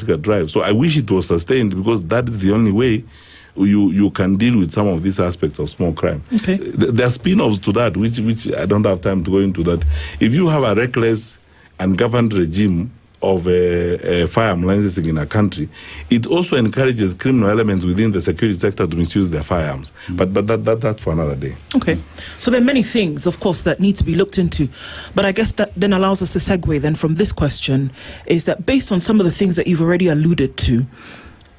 political drive. So I wish it was sustained, because that is the only way you can deal with some of these aspects of small crime. Okay. There are spin-offs to that, which I don't have time to go into that. If you have a reckless and governed regime of firearm licensing in a country, it also encourages criminal elements within the security sector to misuse their firearms. But that's for another day. Okay. So there are many things, of course, that need to be looked into. But I guess that then allows us to segue then from this question, is that based on some of the things that you've already alluded to,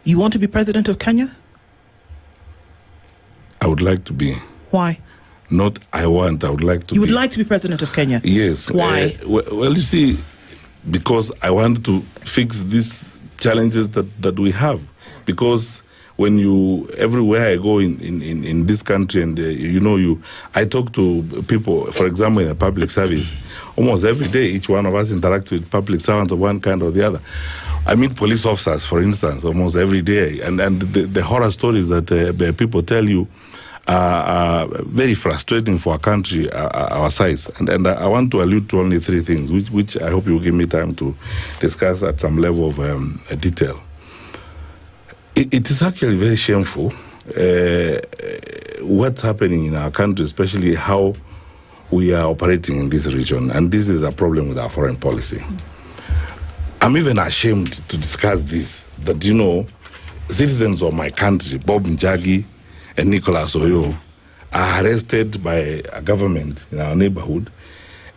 you want to be president of Kenya? I would like to be. Why? Not I want, I would like to be. You would like to be president of Kenya? Yes. Why? Well, you see, because I want to fix these challenges that we have. Because when everywhere I go in this country, and I talk to people, for example, in the public service, almost every day, each one of us interacts with public servants of one kind or the other. I meet police officers, for instance, almost every day, and the horror stories that people tell you are very frustrating for a country our size. And I want to allude to only three things, which I hope you will give me time to discuss at some level of detail. It is actually very shameful what's happening in our country, especially how we are operating in this region. And this is a problem with our foreign policy. I'm even ashamed to discuss this, that, citizens of my country, Bob Matiang'i and Nicholas Oyo, are arrested by a government in our neighborhood,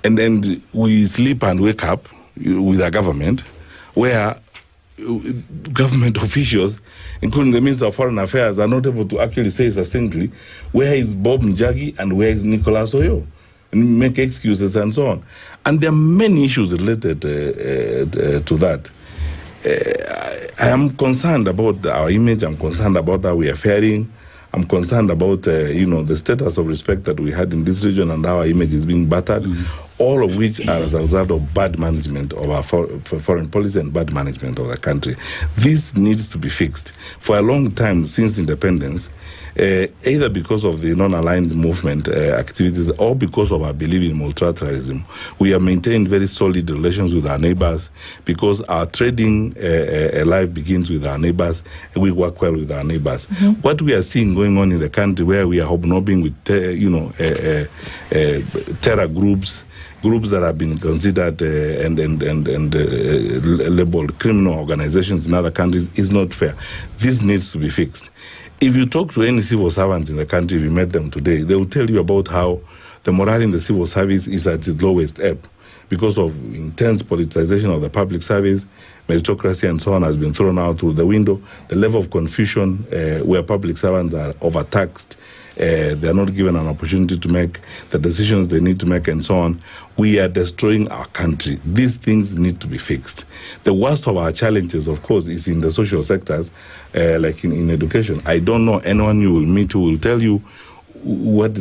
and then we sleep and wake up with a government where government officials, including the Minister of Foreign Affairs, are not able to actually say succinctly where is Bob Matiang'i and where is Nicholas Oyo, and make excuses and so on. And there are many issues related to that. I am concerned about our image. I'm concerned about how we are faring. I'm concerned about the status of respect that we had in this region and how our image is being battered. All of which are as a result of bad management of our foreign policy and bad management of the country. This needs to be fixed. For a long time since independence, either because of the non-aligned movement activities or because of our belief in multilateralism, we have maintained very solid relations with our neighbors, because our trading life begins with our neighbors, and we work well with our neighbors. What we are seeing going on in the country, where we are hobnobbing with terror groups that have been considered and labeled criminal organizations in other countries, is not fair. This needs to be fixed. If you talk to any civil servants in the country, if you met them today, they will tell you about how the morale in the civil service is at its lowest ebb because of intense politicization of the public service. Meritocracy and so on has been thrown out through the window. The level of confusion where public servants are overtaxed, they are not given an opportunity to make the decisions they need to make and so on. We are destroying our country. These things need to be fixed. The worst of our challenges, of course, is in the social sectors, like in education. I don't know anyone you will meet who will tell you what